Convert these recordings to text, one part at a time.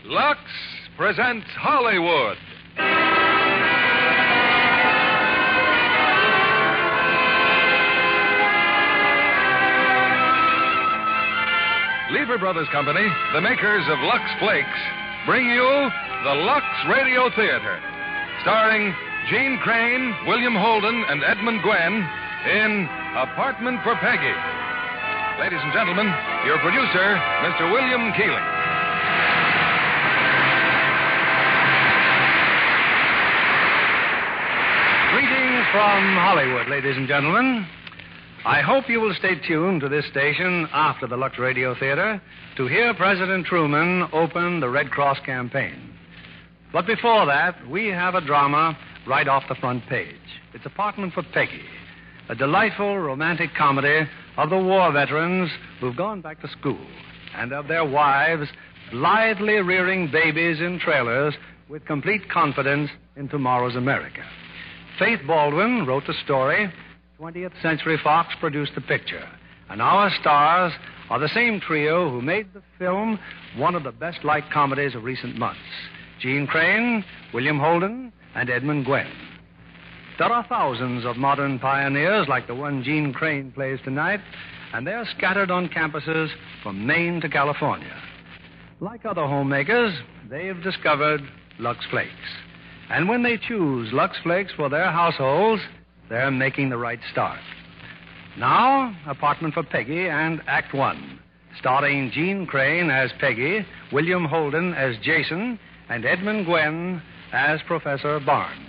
Lux presents Hollywood. Lever Brothers Company, the makers of Lux Flakes, bring you the Lux Radio Theatre, starring Jeanne Crain, William Holden, and Edmund Gwenn in Apartment for Peggy. Ladies and gentlemen, your producer, Mr. William Keeling. Greetings from Hollywood, ladies and gentlemen. I hope you will stay tuned to this station after the Lux Radio Theatre to hear President Truman open the Red Cross campaign. But before that, we have a drama right off the front page. It's Apartment for Peggy, a delightful romantic comedy of the war veterans who've gone back to school and of their wives blithely rearing babies in trailers with complete confidence in tomorrow's America. Faith Baldwin wrote the story. 20th Century Fox produced the picture. And our stars are the same trio who made the film one of the best-liked comedies of recent months. Jeanne Crain, William Holden, and Edmund Gwenn. There are thousands of modern pioneers like the one Jeanne Crain plays tonight, and they're scattered on campuses from Maine to California. Like other homemakers, they've discovered Lux Flakes. And when they choose Lux Flakes for their households, they're making the right start. Now, Apartment for Peggy and Act One, starring Jeanne Crain as Peggy, William Holden as Jason, and Edmund Gwenn as Professor Barnes.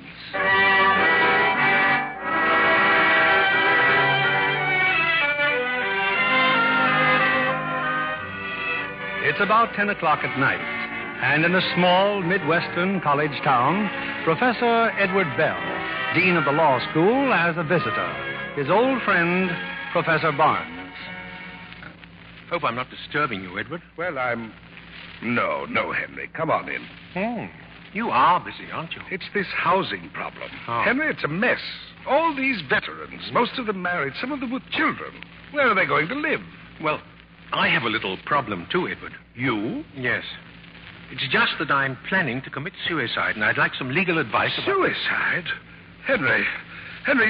It's about 10 o'clock at night, and in a small Midwestern college town, Professor Edward Bell, Dean of the Law School, has a visitor, his old friend, Professor Barnes. Hope I'm not disturbing you, Edward. Well, No, Henry. Come on in. You are busy, aren't you? It's this housing problem. Oh. Henry, it's a mess. All these veterans, most of them married, some of them with children. Where are they going to live? Well, I have a little problem, too, Edward. You? Yes. It's just that I'm planning to commit suicide, and I'd like some legal advice about... Suicide? Henry,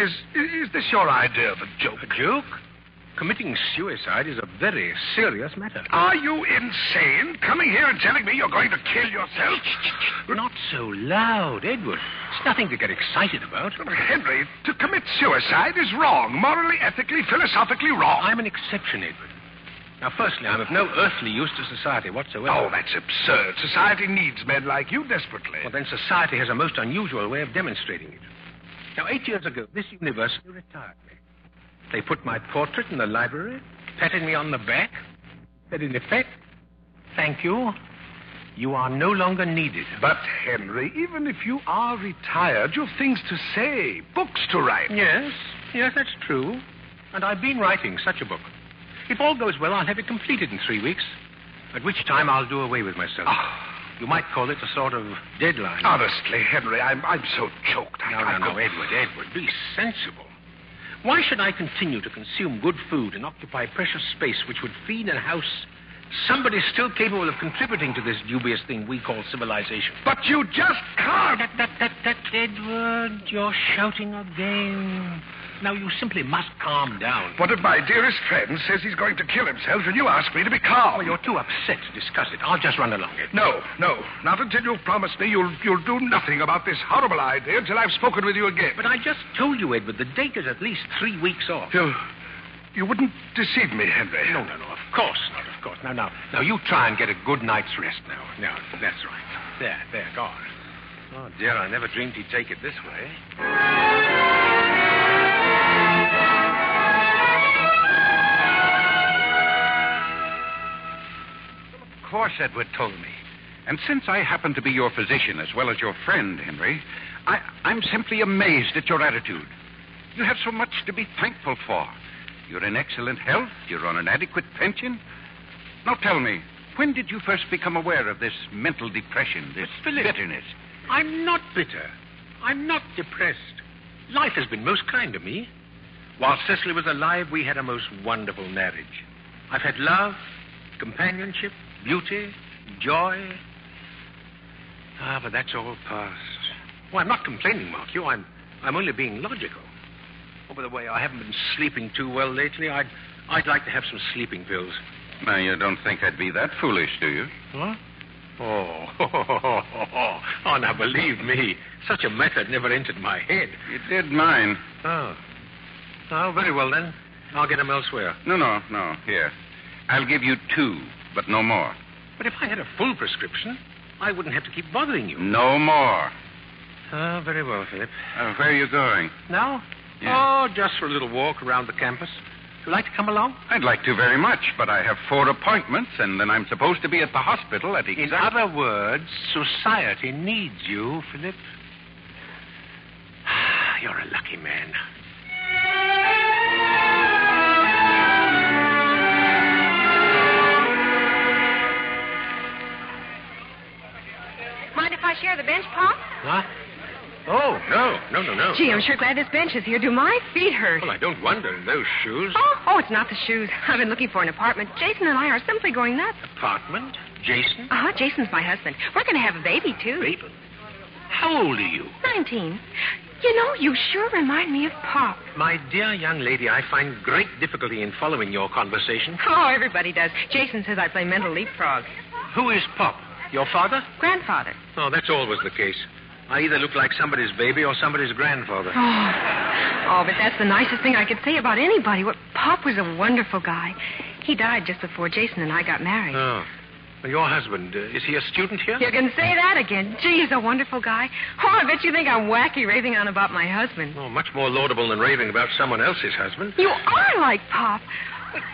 is this your idea of a joke? A joke? Committing suicide is a very serious matter. Are you insane? Coming here and telling me you're going to kill yourself? Not so loud, Edward. It's nothing to get excited about. Henry, to commit suicide is wrong. Morally, ethically, philosophically wrong. I'm an exception, Edward. Now, firstly, I'm of no earthly use to society whatsoever. Oh, that's absurd. Society needs men like you desperately. Well, then society has a most unusual way of demonstrating it. Now, 8 years ago, this university retired me. They put my portrait in the library, patted me on the back, said in effect, "Thank you. You are no longer needed." But, Henry, even if you are retired, you've things to say, books to write. Yes, that's true. And I've been writing such a book. If all goes well, I'll have it completed in 3 weeks, at which time I'll do away with myself. You might call it a sort of deadline. Honestly, Henry, I'm so choked. No, Edward, be sensible. Why should I continue to consume good food and occupy precious space which would feed and house somebody still capable of contributing to this dubious thing we call civilization? But you just can't. Edward, you're shouting again. Now, you simply must calm down. One of my dearest friends says he's going to kill himself, and you ask me to be calm. Oh, you're too upset to discuss it. I'll just run along it. No. Not until you've promised me you'll do nothing about this horrible idea until I've spoken with you again. But I just told you, Edward, the date is at least 3 weeks off. You wouldn't deceive me, Henry. No, of course not. Now, you try and get a good night's rest now. No, that's right. There, go on. Oh, dear, I never dreamed he'd take it this way. Of course, Edward told me. And since I happen to be your physician as well as your friend, Henry, I'm simply amazed at your attitude. You have so much to be thankful for. You're in excellent health. You're on an adequate pension. Now tell me, when did you first become aware of this mental depression, this bitterness? I'm not bitter. I'm not depressed. Life has been most kind to me. While Cecily was alive, we had a most wonderful marriage. I've had love, companionship, beauty, joy. Ah, but that's all past. Well, I'm not complaining, mark you. I'm only being logical. Oh, by the way, I haven't been sleeping too well lately. I'd like to have some sleeping pills. Now, you don't think I'd be that foolish, do you? Huh? Oh, now believe me, such a method never entered my head. You did mine. Oh, very well then. I'll get them elsewhere. No. Here. I'll give you 2, but no more. But if I had a full prescription, I wouldn't have to keep bothering you. No more. Very well, Philip. Where are you going? Now? Yeah. Oh, just for a little walk around the campus. Would you like to come along? I'd like to very much, but I have 4 appointments, and then I'm supposed to be at the hospital at In other words, society needs you, Philip. You're a lucky man. Mind if I share the bench, Pop? Huh? Oh, no. Gee, I'm sure glad this bench is here. Do my feet hurt? Well, I don't wonder in those shoes. Oh, it's not the shoes. I've been looking for an apartment. Jason and I are simply going nuts. Apartment? Jason? Jason's my husband. We're going to have a baby, too. Baby? How old are you? 19. You know, you sure remind me of Pop. My dear young lady, I find great difficulty in following your conversation. Oh, everybody does. Jason says I play mental leapfrog. Who is Pop? Your father? Grandfather. Oh, that's always the case. I either look like somebody's baby or somebody's grandfather. Oh, but that's the nicest thing I could say about anybody. Pop was a wonderful guy. He died just before Jason and I got married. Oh. Well, your husband, is he a student here? You can say that again. Gee, he's a wonderful guy. Oh, I bet you think I'm wacky raving on about my husband. Oh, much more laudable than raving about someone else's husband. You are like Pop.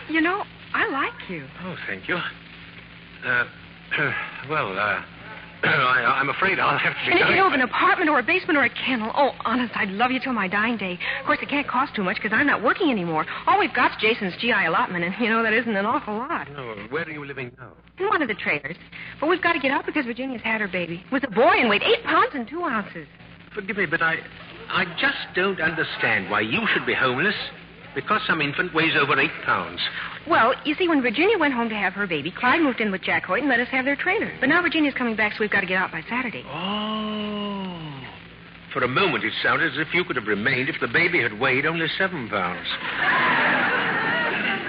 You know, I like you. Oh, thank you. I'm afraid I'll have to be And if going. you know of an apartment or a basement or a kennel, honest, I'd love you till my dying day. Of course, it can't cost too much because I'm not working anymore. All we've got's Jason's GI allotment, and, that isn't an awful lot. No, where are you living now? In one of the trailers. But we've got to get out because Virginia's had her baby. With a boy and weighed 8 pounds and 2 ounces. Forgive me, but I just don't understand why you should be homeless because some infant weighs over 8 pounds. Well, you see, when Virginia went home to have her baby, Clyde moved in with Jack Hoyt and let us have their trailer. But now Virginia's coming back, so we've got to get out by Saturday. Oh. For a moment, it sounded as if you could have remained if the baby had weighed only 7 pounds.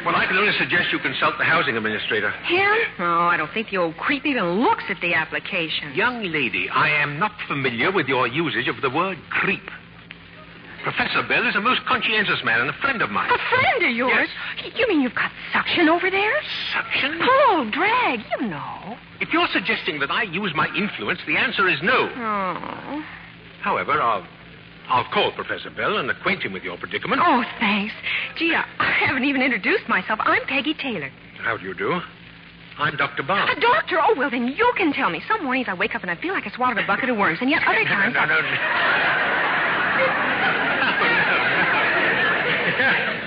Well, I can only suggest you consult the housing administrator. Him? Oh, I don't think the old creep even looks at the application. Young lady, I am not familiar with your usage of the word creep. Professor Bell is a most conscientious man and a friend of mine. A friend of yours? Yes. You mean you've got suction over there? Suction? Pull, drag, you know. If you're suggesting that I use my influence, the answer is no. Oh. However, I'll call Professor Bell and acquaint him with your predicament. Oh, thanks. Gee, I haven't even introduced myself. I'm Peggy Taylor. How do you do? I'm Dr. Barnes. A doctor? Oh, well, then you can tell me. Some mornings I wake up and I feel like I swallowed a bucket of worms, and yet other times... No.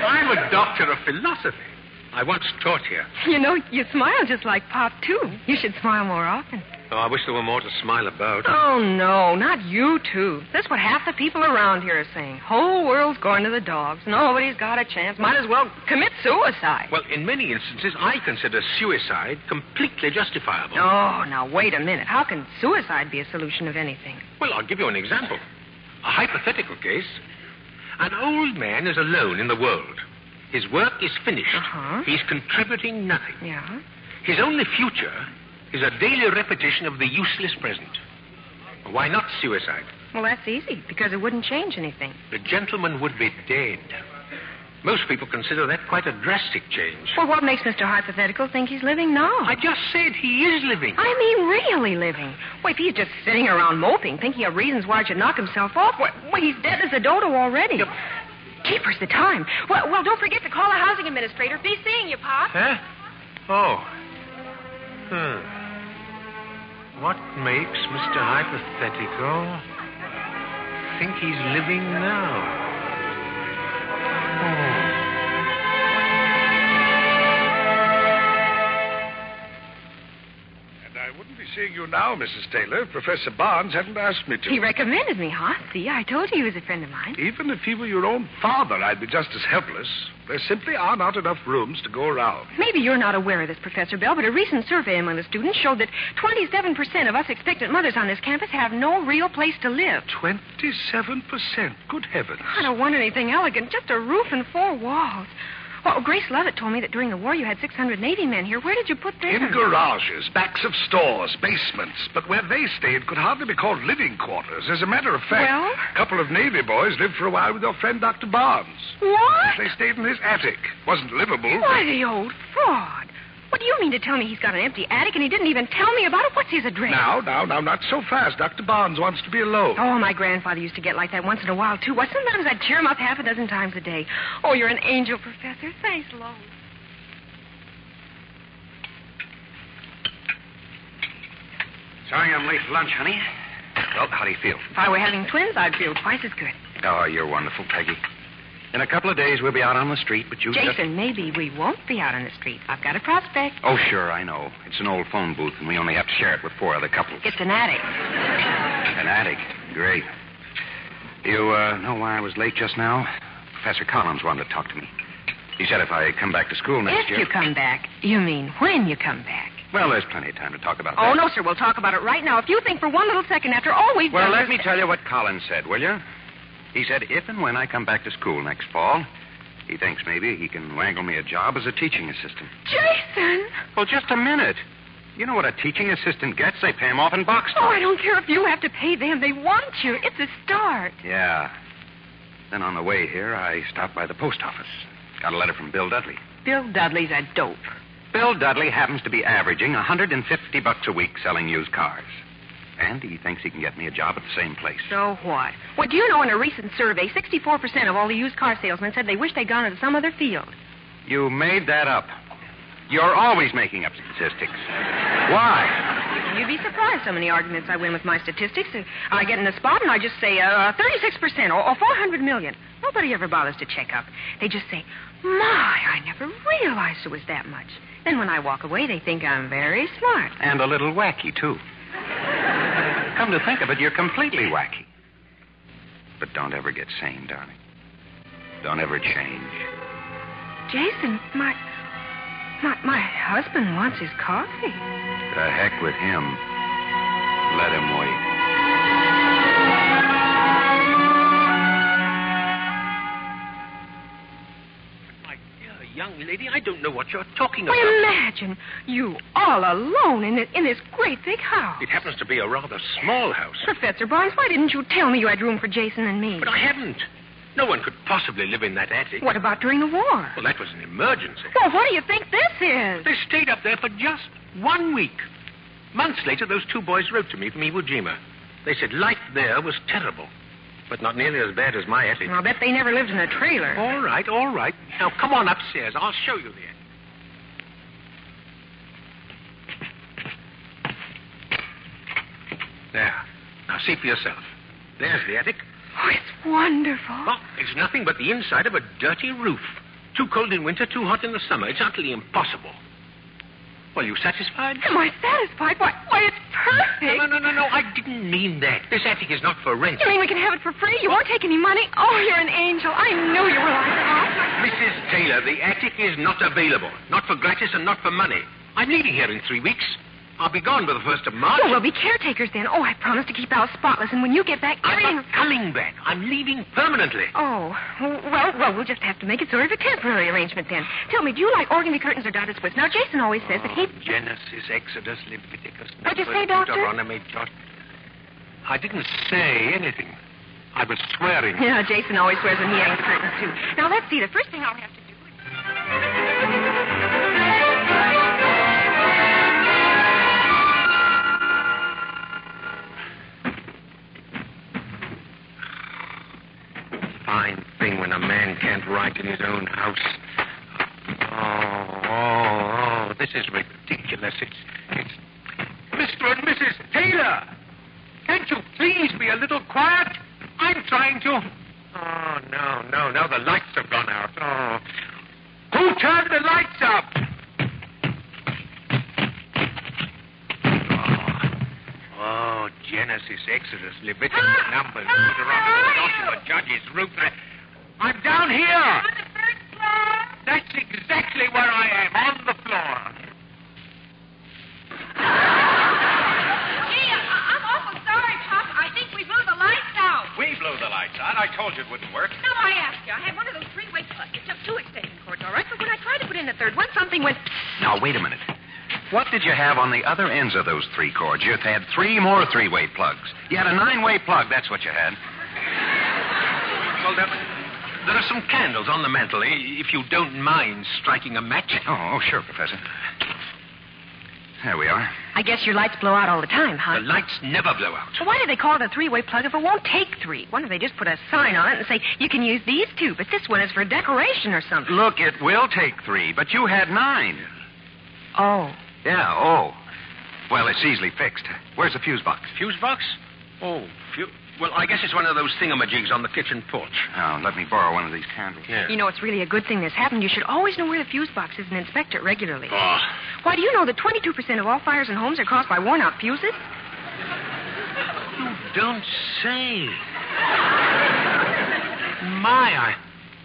I'm a doctor of philosophy. I once taught here. You know, you smile just like Pop, too. You should smile more often. Oh, I wish there were more to smile about. Oh, no, not you, too. That's what half the people around here are saying. Whole world's going to the dogs. Nobody's got a chance. Might as well commit suicide. Well, in many instances, I consider suicide completely justifiable. Oh, now, wait a minute. How can suicide be a solution of anything? Well, I'll give you an example. A hypothetical case. An old man is alone in the world. His work is finished. Uh-huh. He's contributing nothing. Yeah? His only future is a daily repetition of the useless present. Why not suicide? Well, that's easy, because it wouldn't change anything. The gentleman would be dead. Most people consider that quite a drastic change. Well, what makes Mr. Hypothetical think he's living now? I just said he is living. I mean, really living. Well, if he's just sitting around moping, thinking of reasons why he should knock himself off, well, he's dead as a dodo already. Yep. Keepers the time. Well, don't forget to call the housing administrator. Be seeing you, Pop. Huh? Oh. What makes Mr. Hypothetical think he's living now? And I wouldn't be seeing you you now, Mrs. Taylor. Professor Barnes hadn't asked me to. He recommended me, huh? See, I told you he was a friend of mine. Even if he were your own father, I'd be just as helpless. There simply are not enough rooms to go around. Maybe you're not aware of this, Professor Bell, but a recent survey among the students showed that 27% of us expectant mothers on this campus have no real place to live. 27%? Good heavens. I don't want anything elegant, just a roof and 4 walls. Well, Grace Lovett told me that during the war you had 680 men here. Where did you put them? In garages, backs of stores, basements. But where they stayed could hardly be called living quarters. As a matter of fact, Well? a couple of Navy boys lived for a while with your friend Dr. Barnes. What? They stayed in his attic. Wasn't livable. Why, the old fraud. What do you mean to tell me he's got an empty attic and he didn't even tell me about it? What's his address? Now, not so fast. Dr. Barnes wants to be alone. Oh, my grandfather used to get like that once in a while, too. Why, sometimes I'd cheer him up half a dozen times a day. Oh, you're an angel, Professor. Thanks, Lois. Sorry I'm late for lunch, honey. Well, how do you feel? If I were having twins, I'd feel twice as good. Oh, you're wonderful, Peggy. In a couple of days, we'll be out on the street, but you Jason, maybe we won't be out on the street. I've got a prospect. Oh, sure, I know. It's an old phone booth, and we only have to share it with 4 other couples. It's an attic. An attic. Great. You know why I was late just now? Professor Collins wanted to talk to me. He said if I come back to school next year... If you come back, you mean when you come back. Well, there's plenty of time to talk about Oh, that. no, sir. We'll talk about it right now. If you think for one little second after all we've Well, done... let me tell you what Collins said, will you? He said if and when I come back to school next fall, he thinks maybe he can wangle me a job as a teaching assistant. Jason! Well, just a minute. You know what a teaching assistant gets? They pay him off in box Oh, stores. I don't care if you have to pay them. They want you. It's a start. Yeah. Then on the way here, I stopped by the post office. Got a letter from Bill Dudley. Bill Dudley's a dope. Bill Dudley happens to be averaging $150 a week selling used cars. And he thinks he can get me a job at the same place. So what? Well, do you know in a recent survey, 64% of all the used car salesmen said they wish they'd gone into some other field. You made that up. You're always making up statistics. Why? You'd be surprised how many arguments I win with my statistics. I get in a spot and I just say 36% or 400 million. Nobody ever bothers to check up. They just say, my, I never realized it was that much. Then when I walk away, they think I'm very smart. And a little wacky, too. Come to think of it, you're completely wacky. But don't ever get sane, darling. Don't ever change. Jason, my husband wants his coffee. The heck with him. Let him wait. My dear young lady, I don't know what you're talking Well, about. imagine you all alone in this great big house. It happens to be a rather small house. Professor Barnes, why didn't you tell me you had room for Jason and me? But I haven't. No one could possibly live in that attic. What about during the war? Well, that was an emergency. Well, what do you think this is? They stayed up there for just 1 week. Months later, those 2 boys wrote to me from Iwo Jima. They said life there was terrible, but not nearly as bad as my attic. I'll bet they never lived in a trailer. All right. Now, come on upstairs. I'll show you the attic. There. Now, see for yourself. There's the attic. Oh, it's wonderful. Well, it's nothing but the inside of a dirty roof. Too cold in winter, too hot in the summer. It's utterly impossible. Well, you satisfied? Am I satisfied? Why, it's perfect. No. I didn't mean that. This attic is not for rent. You mean we can have it for free? You won't take any money? Oh, you're an angel. I knew you were like that. Mrs. Taylor, the attic is not available. Not for gratis and not for money. I'm leaving here in 3 weeks. I'll be gone by the 1st of March. Well, we'll be caretakers then. Oh, I promise to keep the house spotless, and when you get back, I'm not coming back. I'm leaving permanently. Oh, well, we'll just have to make it sort of a temporary arrangement then. Tell me, do you like organdy curtains or dotted splits? Now, Jason always says that he... Genesis, Exodus, Leviticus... What'd you say, Doctor? Deuteronomy, I didn't say anything. I was swearing. Yeah, Jason always swears when he hangs curtains, too. Now, let's see. The first thing I'll have to do is... Fine thing when a man can't write in his own house. Oh, this is ridiculous. It's... Mr. and Mrs. Taylor! Can't you please be a little quiet? I'm trying to... Oh, no, the lights have gone out. Oh. Who turned the lights up? Oh, Genesis, Exodus, Leviticus, Numbers, Deuteronomy, Joshua, Judges, Ruth. I'm down here. On the first floor. That's exactly where I am, on the floor. Gee, I'm awful sorry, Pop. I think we blew the lights out. We blew the lights out. I told you it wouldn't work. No, I asked you. I had one of those three-way plugs. It took 2 extension cords, all right? But when I tried to put in the third one, something went... Now, wait a minute. What did you have on the other ends of those 3 cords? You had 3 more three-way plugs. You had a 9-way plug, that's what you had. Well, there are some candles on the mantel, if you don't mind striking a match. Oh, sure, Professor. There we are. I guess your lights blow out all the time, huh? The lights never blow out. So why do they call it a three-way plug if it won't take 3? Why don't they just put a sign on it and say, you can use these 2, but this one is for decoration or something? Look, it will take 3, but you had 9. Oh. Yeah, oh. Well, it's easily fixed. Where's the fuse box? Fuse box? Oh, well, I guess it's one of those thingamajigs on the kitchen porch. Oh, let me borrow one of these candles. Yeah. You know, it's really a good thing this happened. You should always know where the fuse box is and inspect it regularly. Oh. Why, do you know that 22% of all fires in homes are caused by worn-out fuses? You don't say.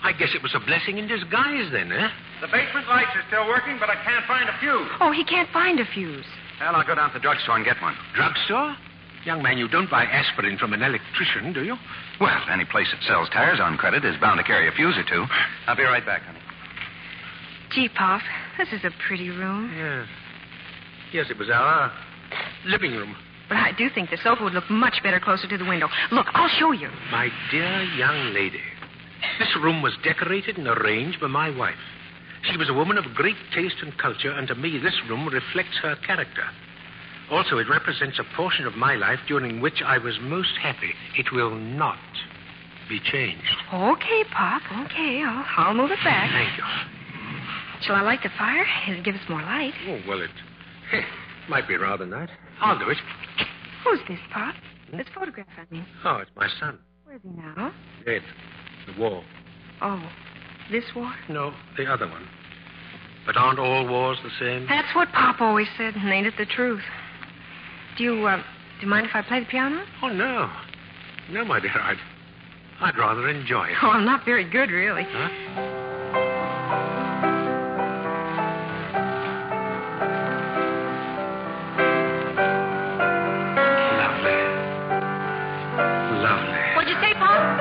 I guess it was a blessing in disguise then, eh? The basement lights are still working, but I can't find a fuse. Oh, he can't find a fuse. Well, I'll go down to the drugstore and get one. Drugstore? Young man, you don't buy aspirin from an electrician, do you? Well, any place that sells tires on credit is bound to carry a fuse or 2. I'll be right back, honey. Gee, Pop, this is a pretty room. Yes. Yes, it was our living room. But I do think the sofa would look much better closer to the window. Look, I'll show you. My dear young lady, this room was decorated and arranged by my wife. She was a woman of great taste and culture, and to me, this room reflects her character. Also, it represents a portion of my life during which I was most happy. It will not be changed. Okay, Pop, okay. I'll move it back. Thank you. Shall I light the fire? It'll give us more light. Oh, well, it might be rather nice. I'll do it. Who's this, Pop? This photograph, I mean. Oh, it's my son. Where's he now? Dead. The war. Oh, this war? No, the other one. But aren't all wars the same? That's what Pop always said, and ain't it the truth? Do you mind if I play the piano? Oh, no. No, my dear, I'd rather enjoy it. Oh, I'm not very good, really. Huh? Lovely. What'd you say, Pop?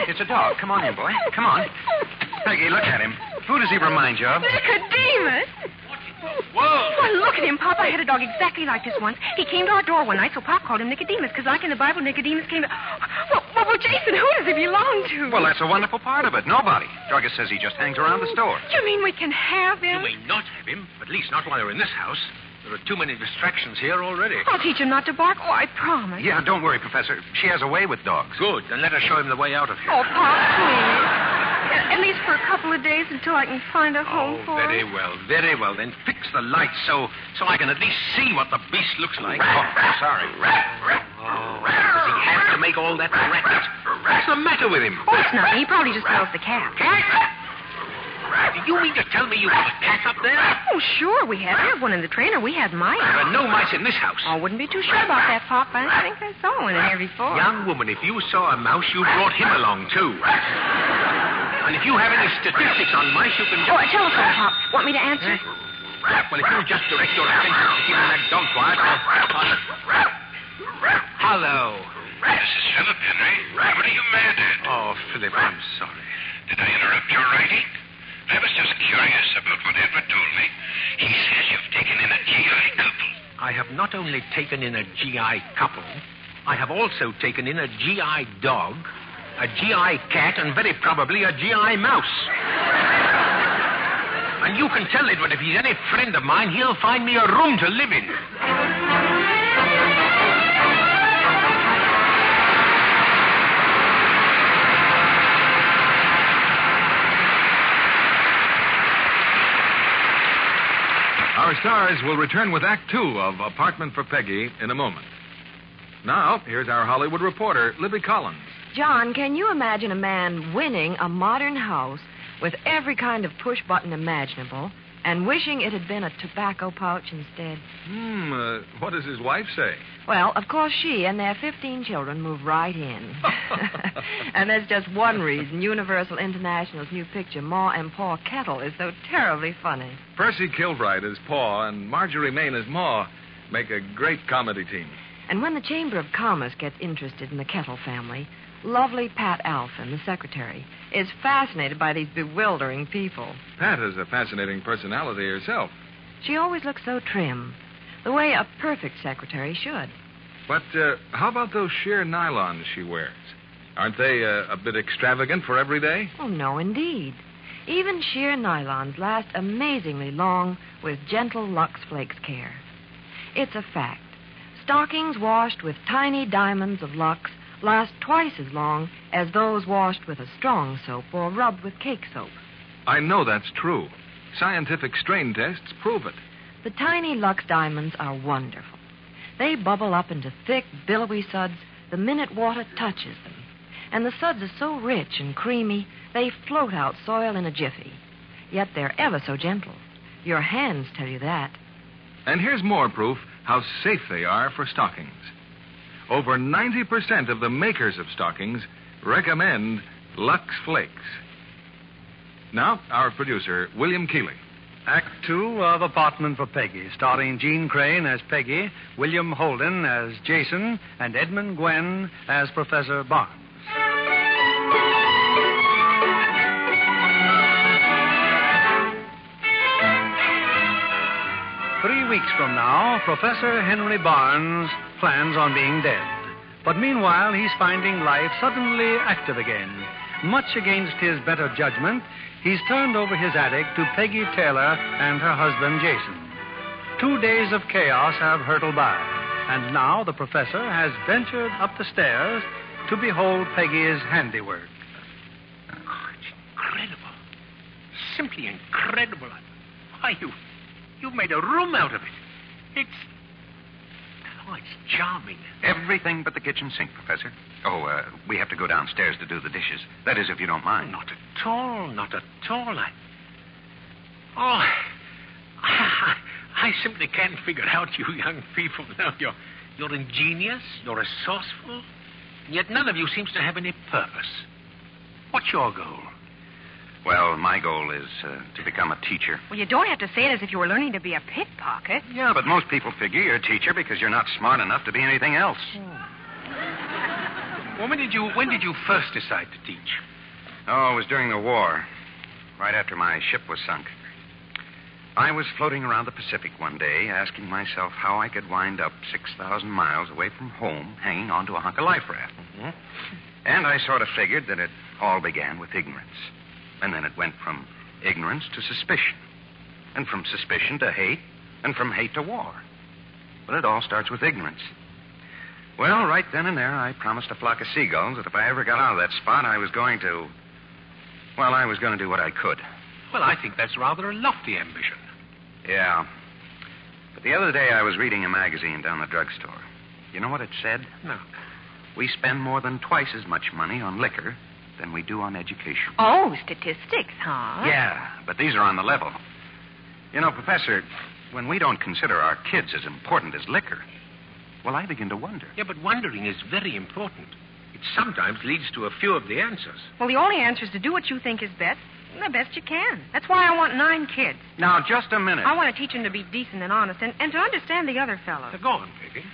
It's a dog. Come on in, boy. Come on. Peggy, look at him. Who does he remind you of? Nicodemus! Whoa! Well, look at him, Pop. I had a dog exactly like this once. He came to our door one night, so Pop called him Nicodemus, because like in the Bible, Nicodemus came to... Well, Jason, who does he belong to? Well, that's a wonderful part of it. Nobody. Druggist says he just hangs around the store. You mean we can have him? You may not have him, at least not while you're in this house. There are too many distractions here already. I'll teach him not to bark. Oh, I promise. Yeah, don't worry, Professor. She has a way with dogs. Good. Then let us show him the way out of here. Oh, Pop, please. At least for a couple of days until I can find a home for very him. well, very well. Then fix the lights so I can at least see what the beast looks like. Oh, sorry. Does he have to make all that racket? What's the matter with him? Oh, it's nothing. He probably just smells the cat. Cat? Do you mean to tell me you have a cat up there? Oh, sure, we have. We have one in the trainer. We had mice. There are no mice in this house. Oh, wouldn't be too sure about that, Pop. I think I saw one in here before. Young woman, if you saw a mouse, you brought him along, too. And if you have any statistics on mice, you can just... Oh, a telephone, Pop. Want me to answer? Well, if you just direct your attention to keeping that dog quiet, Hello. This is Philip, Henry. What are you mad at? Oh, Philip, I'm sorry. Did I interrupt your writing? I was just curious about what Edward told me. He says you've taken in a GI couple. I have not only taken in a GI couple, I have also taken in a GI dog, a GI cat, and very probably a GI mouse. And you can tell Edward if he's any friend of mine, he'll find me a room to live in. Our stars will return with Act Two of Apartment for Peggy in a moment. Now, here's our Hollywood reporter, Libby Collins. John, can you imagine a man winning a modern house with every kind of push button imaginable and wishing it had been a tobacco pouch instead? What does his wife say? Well, of course, she and their 15 children move right in. And there's just one reason Universal International's new picture, Ma and Pa Kettle, is so terribly funny. Percy Kilbride as Pa and Marjorie Main as Ma make a great comedy team. And when the Chamber of Commerce gets interested in the Kettle family, lovely Pat Alphin, the secretary, is fascinated by these bewildering people. Pat is a fascinating personality herself. She always looks so trim, the way a perfect secretary should. But how about those sheer nylons she wears? Aren't they a bit extravagant for every day? Oh, no, indeed. Even sheer nylons last amazingly long with gentle Lux Flakes care. It's a fact. Stockings washed with tiny diamonds of Lux last twice as long as those washed with a strong soap or rubbed with cake soap. I know that's true. Scientific strain tests prove it. The tiny Lux diamonds are wonderful. They bubble up into thick, billowy suds the minute water touches them. And the suds are so rich and creamy, they float out soil in a jiffy. Yet they're ever so gentle. Your hands tell you that. And here's more proof how safe they are for stockings. Over 90% of the makers of stockings recommend Lux Flakes. Now, our producer, William Keeley. Act Two of Apartment for Peggy, starring Jeanne Crain as Peggy, William Holden as Jason, and Edmund Gwen as Professor Barnes. 3 weeks from now, Professor Henry Barnes plans on being dead. But meanwhile, he's finding life suddenly active again. Much against his better judgment, he's turned over his attic to Peggy Taylor and her husband, Jason. 2 days of chaos have hurtled by, and now the professor has ventured up the stairs to behold Peggy's handiwork. Oh, it's incredible. Simply incredible. Why, you've made a room out of it. It's charming. Everything but the kitchen sink, Professor. Oh, we have to go downstairs to do the dishes. That is, if you don't mind. Not at all, not at all. I simply can't figure out you young people now. You're ingenious, you're resourceful, yet none of you seems to have any purpose. What's your goal? Well, my goal is to become a teacher. Well, you don't have to say it as if you were learning to be a pickpocket. Yeah, but most people figure you're a teacher because you're not smart enough to be anything else. Well, when did you first decide to teach? Oh, it was during the war, right after my ship was sunk. I was floating around the Pacific one day, asking myself how I could wind up 6,000 miles away from home, hanging onto a hunk of life raft. Mm-hmm. And I sort of figured that it all began with ignorance. And then it went from ignorance to suspicion. And from suspicion to hate. And from hate to war. But it all starts with ignorance. Well, right then and there, I promised a flock of seagulls that if I ever got out of that spot, I was going to do what I could. Well, I think that's rather a lofty ambition. Yeah. But the other day, I was reading a magazine down the drugstore. You know what it said? No. We spend more than twice as much money on liquor than we do on education. Oh, statistics, huh? Yeah, but these are on the level. You know, Professor, when we don't consider our kids as important as liquor, well, I begin to wonder. Yeah, but wondering is very important. It sometimes leads to a few of the answers. Well, the only answer is to do what you think is best, the best you can. That's why I want 9 kids. Now, just a minute. I want to teach them to be decent and honest and to understand the other fellow. Go on, Peggy.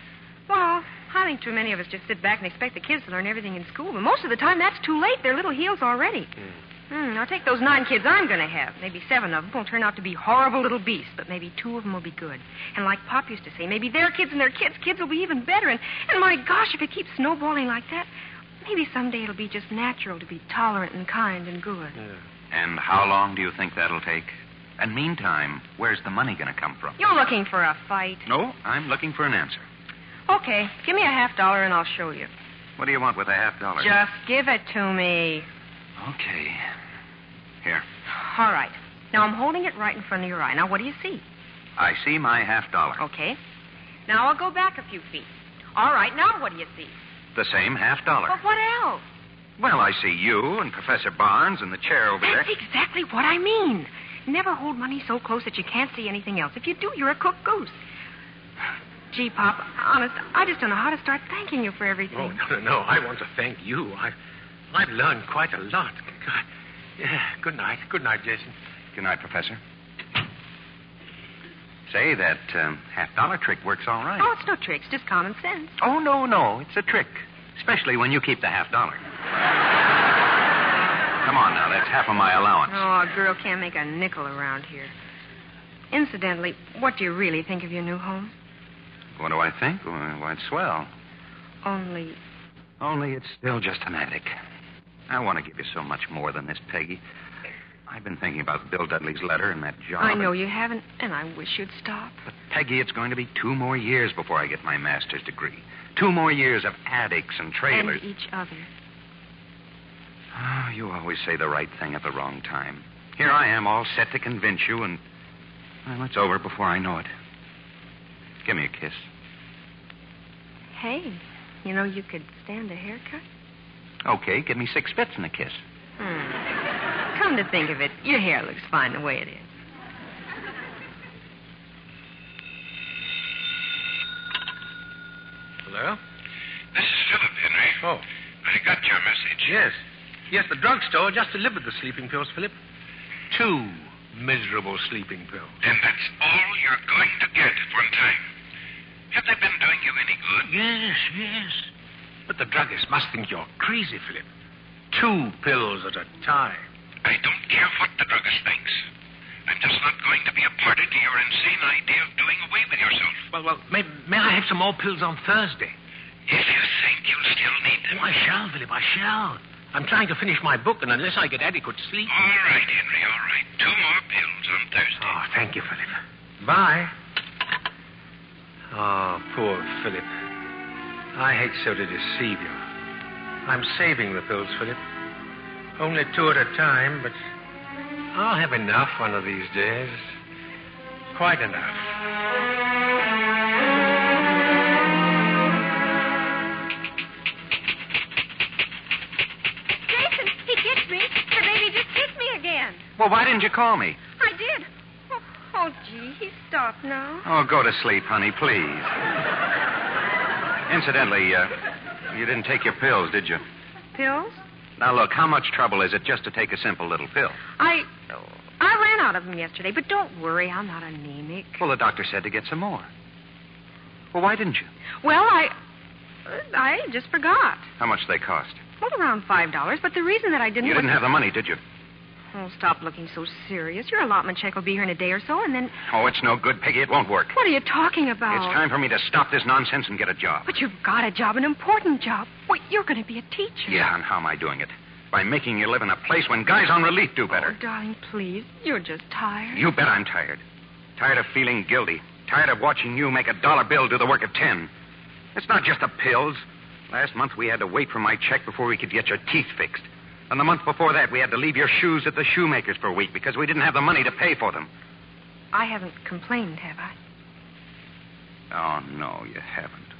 Well, I think too many of us just sit back and expect the kids to learn everything in school. But most of the time, that's too late. They're little heels already. I'll take those 9 kids I'm going to have. Maybe 7 of them will turn out to be horrible little beasts, but maybe 2 of them will be good. And like Pop used to say, maybe their kids and their kids will be even better. And my gosh, if it keeps snowballing like that, maybe someday it'll be just natural to be tolerant and kind and good. Yeah. And how long do you think that'll take? And meantime, where's the money going to come from? You're looking for a fight. No, I'm looking for an answer. Okay, give me a $50 and I'll show you. What do you want with a $50? Just give it to me. Okay. Here. All right. Now, I'm holding it right in front of your eye. Now, what do you see? I see my $50. Okay. Now I'll go back a few feet. All right, now what do you see? The same $50. But what else? Well, I see you and Professor Barnes and the chair over That's there. exactly what I mean. Never hold money so close that you can't see anything else. If you do, you're a cooked goose. Gee, Pop, honest, I just don't know how to start thanking you for everything. Oh, no. I want to thank you. I've learned quite a lot. Yeah, good night. Good night, Jason. Good night, Professor. Say, that $50 trick works all right. Oh, it's no tricks, just common sense. Oh, no. It's a trick. Especially when you keep the $50. Come on now, that's half of my allowance. Oh, a girl can't make a nickel around here. Incidentally, what do you really think of your new home? What do I think? Well, it's swell. Only it's still just an attic. I want to give you so much more than this, Peggy. I've been thinking about Bill Dudley's letter and that job. I know you haven't, and I wish you'd stop. But, Peggy, it's going to be 2 more years before I get my master's degree. 2 more years of attics and trailers. And each other. Oh, you always say the right thing at the wrong time. Here I am, all set to convince you, and, well, it's over before I know it. Give me a kiss. Hey, you know you could stand a haircut? Okay, give me 6 bits and a kiss. Come to think of it, your hair looks fine the way it is. Hello? This is Philip, Henry. Oh. I got your message. Yes, the drugstore just delivered the sleeping pills, Philip. 2 miserable sleeping pills. And that's all you're going to get at one time. Have they been doing you any good? Yes. But the druggist must think you're crazy, Philip. 2 pills at a time. I don't care what the druggist thinks. I'm just not going to be a party to your insane idea of doing away with yourself. Well, may I have some more pills on Thursday? If you think you'll still need them. Oh, I shall, Philip, I shall. I'm trying to finish my book, and unless I get adequate sleep... All right, Henry, all right. 2 more pills on Thursday. Oh, thank you, Philip. Bye. Oh, poor Philip. I hate so to deceive you. I'm saving the pills, Philip. Only 2 at a time, but I'll have enough one of these days. Quite enough. Jason, he kicked me. The baby just kicked me again. Well, why didn't you call me? I did. Oh, gee, he's stopped now. Oh, go to sleep, honey, please. Incidentally, you didn't take your pills, did you? Pills? Now, look, how much trouble is it just to take a simple little pill? I ran out of them yesterday, but don't worry, I'm not anemic. Well, the doctor said to get some more. Well, why didn't you? Well, I just forgot. How much they cost? Well, around $5, but the reason that I didn't... You didn't have the money, did you? Oh, stop looking so serious. Your allotment check will be here in a day or so, and then... Oh, it's no good, Peggy. It won't work. What are you talking about? It's time for me to stop this nonsense and get a job. But you've got a job, an important job. Well, you're going to be a teacher. Yeah, and how am I doing it? By making you live in a place when guys on relief do better. Oh, darling, please. You're just tired. You bet I'm tired. Tired of feeling guilty. Tired of watching you make a $1 bill do the work of 10. It's not just the pills. Last month we had to wait for my check before we could get your teeth fixed. And the month before that, we had to leave your shoes at the shoemaker's for a week because we didn't have the money to pay for them. I haven't complained, have I? Oh, no, you haven't.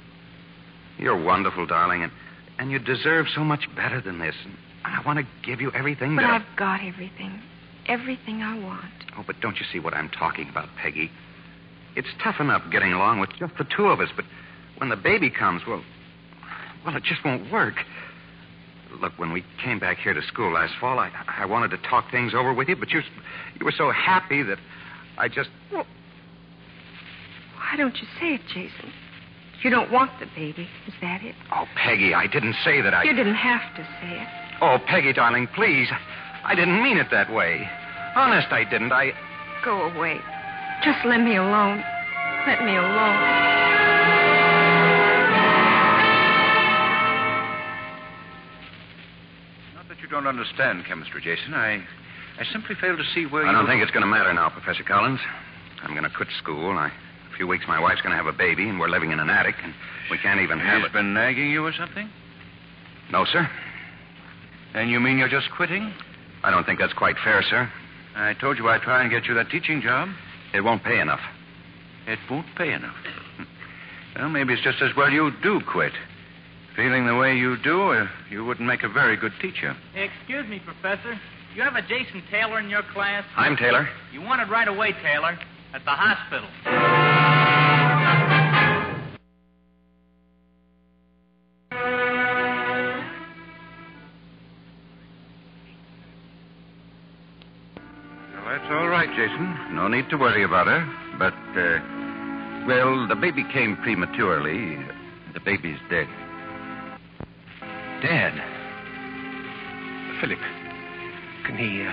You're wonderful, darling, and you deserve so much better than this. And I want to give you everything But I've got everything. Everything I want. Oh, but don't you see what I'm talking about, Peggy? It's tough enough getting along with just the 2 of us, but when the baby comes, well, it just won't work. Look, when we came back here to school last fall, I wanted to talk things over with you, but you were so happy that I just... Well, why don't you say it, Jason? You don't want the baby, is that it? Oh, Peggy, I didn't say that I... You didn't have to say it. Oh, Peggy, darling, please. I didn't mean it that way. Honest, I didn't. Go away. Just let me alone. Let me alone. You don't understand chemistry, Jason. I simply fail to see where I don't think it's going to matter now, Professor Collins. I'm going to quit school. In a few weeks, my wife's going to have a baby, and we're living in an attic, and we can't even have it. He's been nagging you or something? No, sir. And you mean you're just quitting? I don't think that's quite fair, sir. I told you I'd try and get you that teaching job. It won't pay enough. It won't pay enough. Well, maybe it's just as well you do quit. Feeling the way you do, you wouldn't make a very good teacher. Excuse me, Professor. You have a Jason Taylor in your class? I'm Taylor. You want it right away, Taylor. At the hospital. Well, that's all right, Jason. No need to worry about her. But, well, the baby came prematurely. The baby's dead. Dead? Philip, can he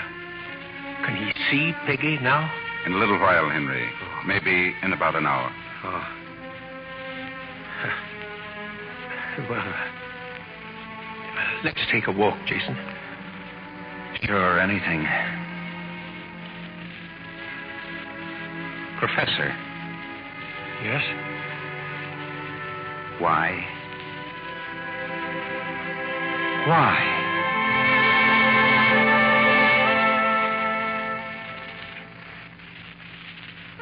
see Peggy now? In a little while, Henry. Maybe in about an hour. Oh. Well, let's take a walk, Jason. Sure, anything. Professor. Yes? Why? Why?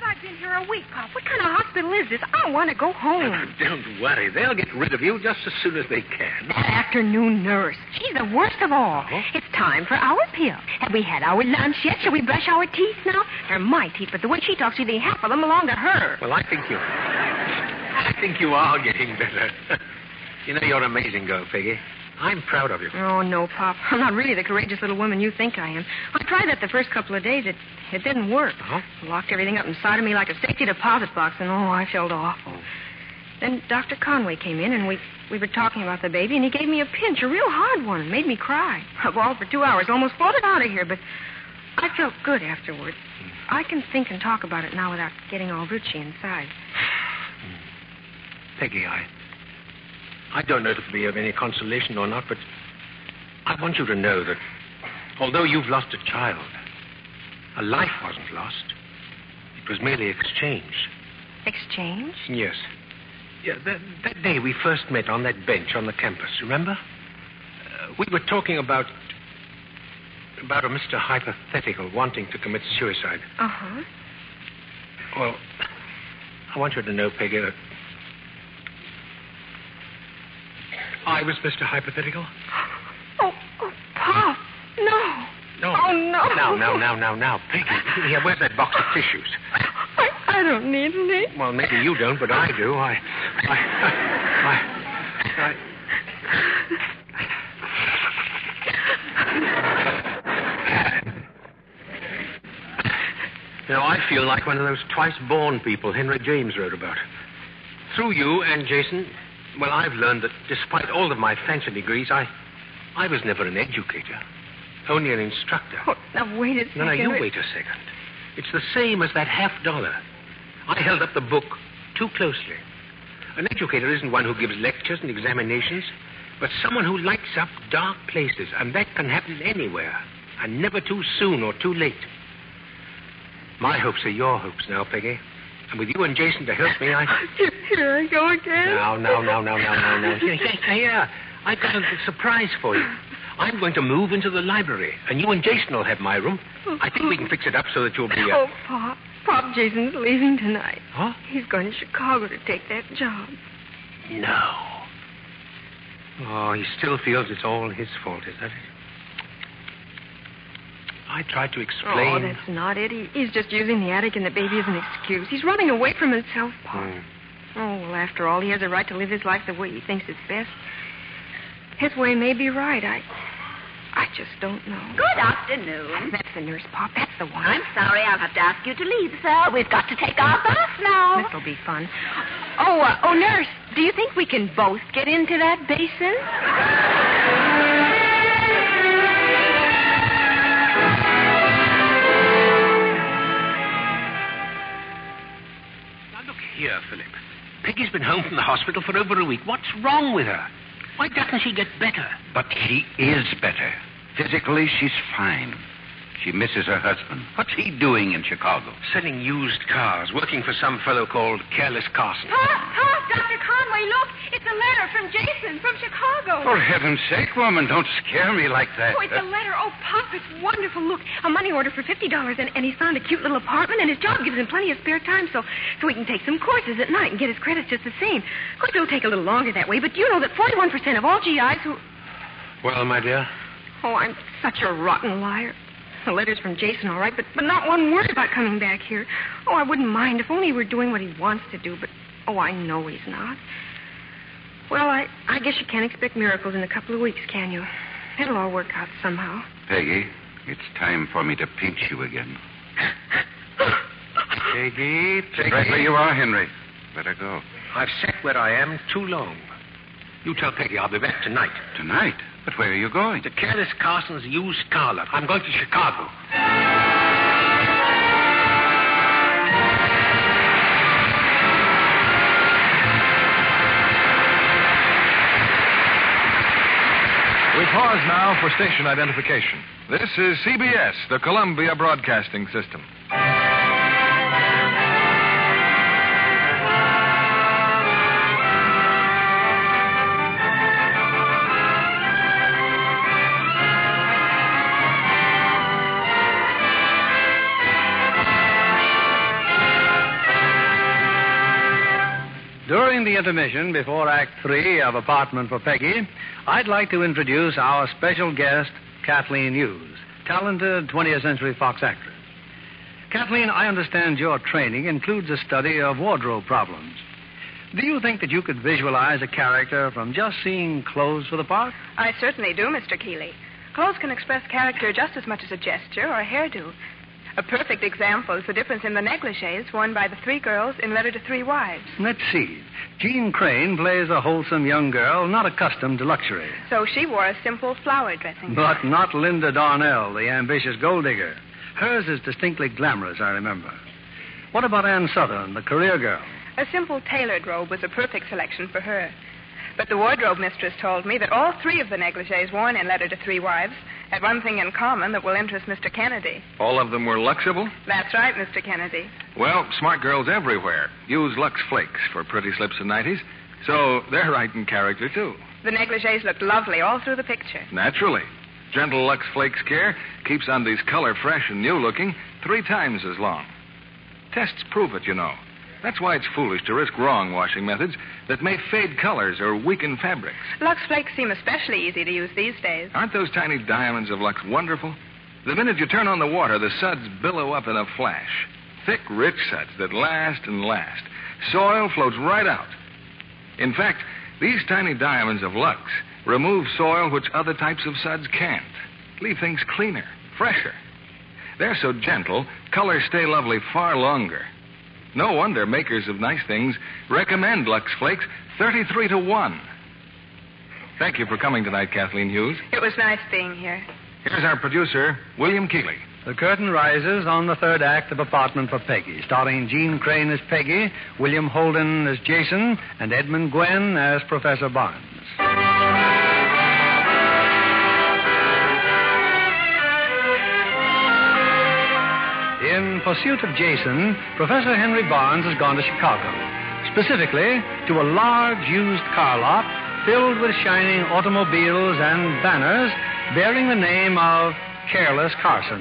I've been here a week, Pop. What kind of hospital is this? I want to go home. Don't worry. They'll get rid of you just as soon as they can. That afternoon nurse. She's the worst of all. Oh? It's time for our pill. Have we had our lunch yet? Shall we brush our teeth now? They're my teeth, but the way she talks, you think half of them belong to her. Well, I think you are getting better. You know, you're an amazing girl, Peggy. I'm proud of you. Oh, no, Pop. I'm not really the courageous little woman you think I am. I tried that the first couple of days. It didn't work. Uh-huh. Locked everything up inside of me like a safety deposit box, and I felt awful. Then Dr. Conway came in, and we were talking about the baby, and he gave me a pinch, a real hard one, and made me cry. I bawled for 2 hours, almost floated out of here, but I felt good afterward. I can think and talk about it now without getting all rootsy inside. Peggy, I don't know if it'll be of any consolation or not, but I want you to know that although you've lost a child, a life wasn't lost. It was merely exchanged. Exchange? Yes. Yeah, that day we first met on that bench on the campus, remember? We were talking about a Mr. Hypothetical wanting to commit suicide. Uh-huh. Well, I want you to know, Peggy, that I was Mr. Hypothetical. Oh, Pop, no. No. Oh, no. Now. Peggy, here, where's that box of tissues? I don't need any. Well, maybe you don't, but I do. I... You know, I feel like one of those twice-born people Henry James wrote about. Through you and Jason, well, I've learned that despite all of my fancy degrees, I was never an educator, only an instructor. Oh, now, wait a second. No, you wait a second. It's the same as that $50. I held up the book too closely. An educator isn't one who gives lectures and examinations, but someone who lights up dark places, and that can happen anywhere, and never too soon or too late. My hopes are your hopes now, Peggy. And with you and Jason to help me, Here I go again. Now. Here. I've got a surprise for you. I'm going to move into the library, and you and Jason will have my room. I think we can fix it up so that you'll be... Oh, Pop, Jason's leaving tonight. Huh? He's going to Chicago to take that job. No. Oh, he still feels it's all his fault, is that it? I tried to explain... Oh, that's not it. He's just using the attic and the baby as an excuse. He's running away from himself, Pop. Oh, well, after all, he has a right to live his life the way he thinks is best. His way may be right. I just don't know. Good afternoon. That's the nurse, Pop. That's the one. I'm sorry I'll have to ask you to leave, sir. We've got to take our bath now. This'll be fun. Oh, nurse, do you think we can both get into that basin? Now, look here, Philip. Peggy's been home from the hospital for over a week. What's wrong with her? Why doesn't she get better? But she is better. Physically, she's fine. She misses her husband. What's he doing in Chicago? Selling used cars, working for some fellow called Careless Carson. Pop, Dr. Conway Boy, look. It's a letter from Jason from Chicago. For heaven's sake, woman, don't scare me like that. Oh, it's a letter. Oh, Pop, it's wonderful. Look, a money order for $50, and he's found a cute little apartment, and his job gives him plenty of spare time, so he can take some courses at night and get his credits just the same. Of course, it'll take a little longer that way, but you know that 41% of all GIs who... Well, my dear? Oh, I'm such a rotten liar. The letter's from Jason, all right, but not one word about coming back here. Oh, I wouldn't mind if only he were doing what he wants to do, but, oh, I know he's not. Well, I guess you can't expect miracles in a couple of weeks, can you? It'll all work out somehow. Peggy, it's time for me to pinch you again. Peggy. Right where you are, Henry. Better go. I've sat where I am too long. You tell Peggy I'll be back tonight. Tonight? But where are you going? To Careless Carson's used car lot. I'm going to Chicago. We pause now for station identification. This is CBS, the Columbia Broadcasting System. During the intermission before Act 3 of Apartment for Peggy, I'd like to introduce our special guest, Kathleen Hughes, talented 20th Century Fox actress. Kathleen, I understand your training includes a study of wardrobe problems. Do you think that you could visualize a character from just seeing clothes for the part? I certainly do, Mr. Keeley. Clothes can express character just as much as a gesture or a hairdo. A perfect example is the difference in the negligées worn by the three girls in Letter to Three Wives. Let's see. Jeanne Crain plays a wholesome young girl not accustomed to luxury. So she wore a simple flower dressing. But not Linda Darnell, the ambitious gold digger. Hers is distinctly glamorous, I remember. What about Anne Southern, the career girl? A simple tailored robe was a perfect selection for her. But the wardrobe mistress told me that all three of the negligées worn in Letter to Three Wives had one thing in common that will interest Mr. Kennedy. All of them were Luxable? That's right, Mr. Kennedy. Well, smart girls everywhere use Lux Flakes for pretty slips and nighties, so they're right in character, too. The negligées looked lovely all through the picture. Naturally. Gentle Lux Flakes care keeps undies color fresh and new-looking 3 times as long. Tests prove it, you know. That's why it's foolish to risk wrong washing methods that may fade colors or weaken fabrics. Lux Flakes seem especially easy to use these days. Aren't those tiny diamonds of Lux wonderful? The minute you turn on the water, the suds billow up in a flash. Thick, rich suds that last and last. Soil floats right out. In fact, these tiny diamonds of Lux remove soil which other types of suds can't. Leave things cleaner, fresher. They're so gentle, colors stay lovely far longer. No wonder makers of nice things recommend Lux Flakes 33 to 1. Thank you for coming tonight, Kathleen Hughes. It was nice being here. Here's our producer, William Keeley. The curtain rises on the third act of Apartment for Peggy, starring Jeanne Crain as Peggy, William Holden as Jason, and Edmund Gwen as Professor Barnes. In pursuit of Jason, Professor Henry Barnes has gone to Chicago, specifically to a large used car lot filled with shining automobiles and banners bearing the name of Careless Carson.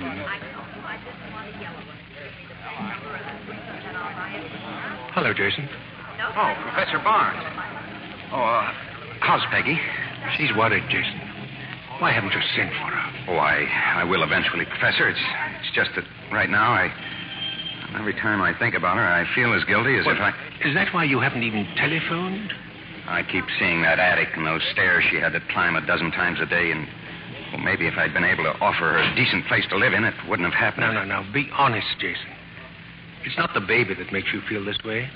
Hello, Jason. Oh, Professor Barnes. Oh, how's Peggy? She's worried, Jason. Why haven't you sent for her? Oh, I will eventually, Professor. It's just that right now, every time I think about her, I feel as guilty as if I... Is that why you haven't even telephoned? I keep seeing that attic and those stairs she had to climb a dozen times a day, and well, maybe if I'd been able to offer her a decent place to live in, it wouldn't have happened. No. Be honest, Jason. It's not the baby that makes you feel this way.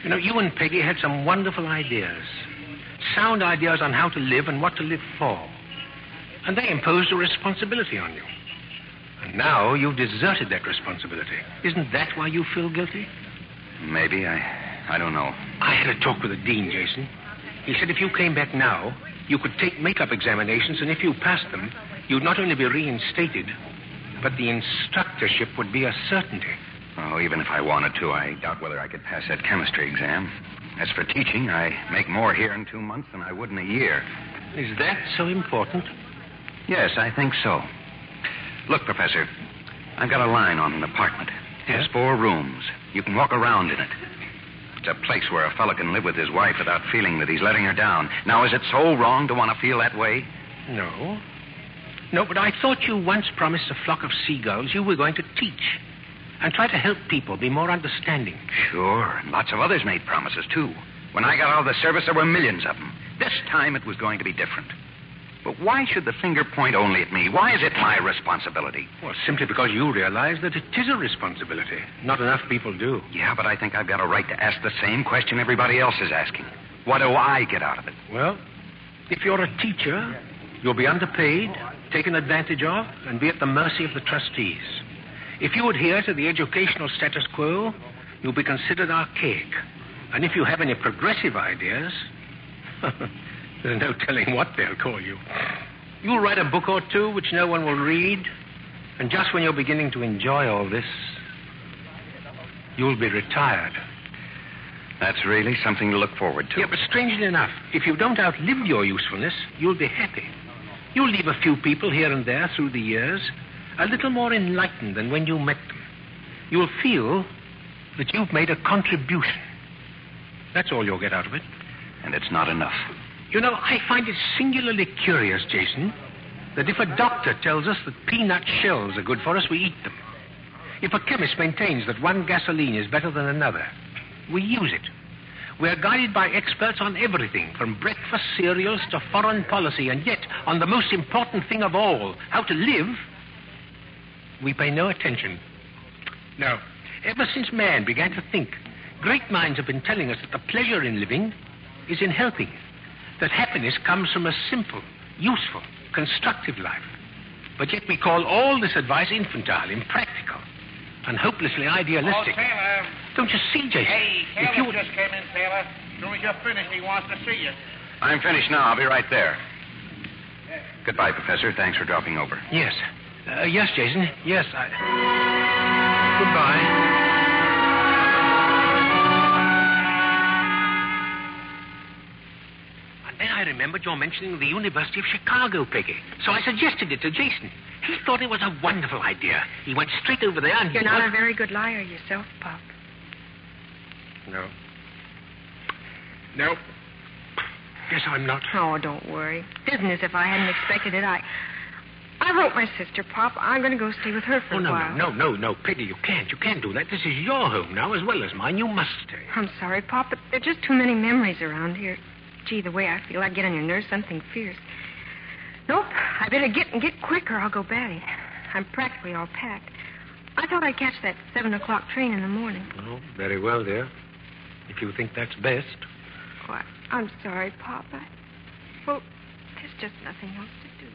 You know, you and Peggy had some wonderful ideas. Sound ideas on how to live and what to live for. And they imposed a responsibility on you. And now you've deserted that responsibility. Isn't that why you feel guilty? Maybe. I don't know. I had a talk with the dean, Jason. He said if you came back now, you could take makeup examinations, and if you passed them, you'd not only be reinstated, but the instructorship would be a certainty. Oh, even if I wanted to, I doubt whether I could pass that chemistry exam. As for teaching, I make more here in 2 months than I would in a year. Is that so important? Yes, I think so. Look, Professor, I've got a line on an apartment. There's 4 rooms. You can walk around in it. It's a place where a fellow can live with his wife without feeling that he's letting her down. Now, is it so wrong to want to feel that way? No. No, but I thought you once promised a flock of seagulls you were going to teach and try to help people be more understanding. Sure, and lots of others made promises, too. When I got out of the service, there were millions of them. This time it was going to be different. But why should the finger point only at me? Why is it my responsibility? Well, simply because you realize that it is a responsibility. Not enough people do. Yeah, but I think I've got a right to ask the same question everybody else is asking. What do I get out of it? Well, if you're a teacher, you'll be underpaid, taken advantage of, and be at the mercy of the trustees. If you adhere to the educational status quo, you'll be considered archaic. And if you have any progressive ideas, there's no telling what they'll call you. You'll write a book or two which no one will read, and just when you're beginning to enjoy all this, you'll be retired. That's really something to look forward to. Yeah, but strangely enough, if you don't outlive your usefulness, you'll be happy. You'll leave a few people here and there through the years a little more enlightened than when you met them. You'll feel that you've made a contribution. That's all you'll get out of it. And it's not enough. You know, I find it singularly curious, Jason, that if a doctor tells us that peanut shells are good for us, we eat them. If a chemist maintains that one gasoline is better than another, we use it. We're guided by experts on everything, from breakfast cereals to foreign policy, and yet, on the most important thing of all, how to live, we pay no attention. Now, ever since man began to think, great minds have been telling us that the pleasure in living is in helping, that happiness comes from a simple, useful, constructive life. But yet we call all this advice infantile, impractical, and hopelessly idealistic. Oh, Taylor. Don't you see, Jason? Hey, Taylor just came in, Taylor. As soon as you're finished, he wants to see you. I'm finished now. I'll be right there. Goodbye, Professor. Thanks for dropping over. Yes. Yes, Jason. Yes, Goodbye. And then I remembered your mentioning the University of Chicago, Peggy. So I suggested it to Jason. He thought it was a wonderful idea. He went straight over there and... You're not a very good liar yourself, Pop. No. No. Guess I'm not. Oh, don't worry. It isn't as if I hadn't expected it. I wrote my sister, Pop. I'm going to go stay with her for a while. No, Peggy, you can't. You can't do that. This is your home now as well as mine. You must stay. I'm sorry, Pop, but there are just too many memories around here. Gee, the way I feel, I get on your nerves, something fierce. Nope, I better get quick or I'll go batty. I'm practically all packed. I thought I'd catch that 7 o'clock train in the morning. Oh, very well, dear. If you think that's best. Oh, I'm sorry, Pop. Well, there's just nothing else to do.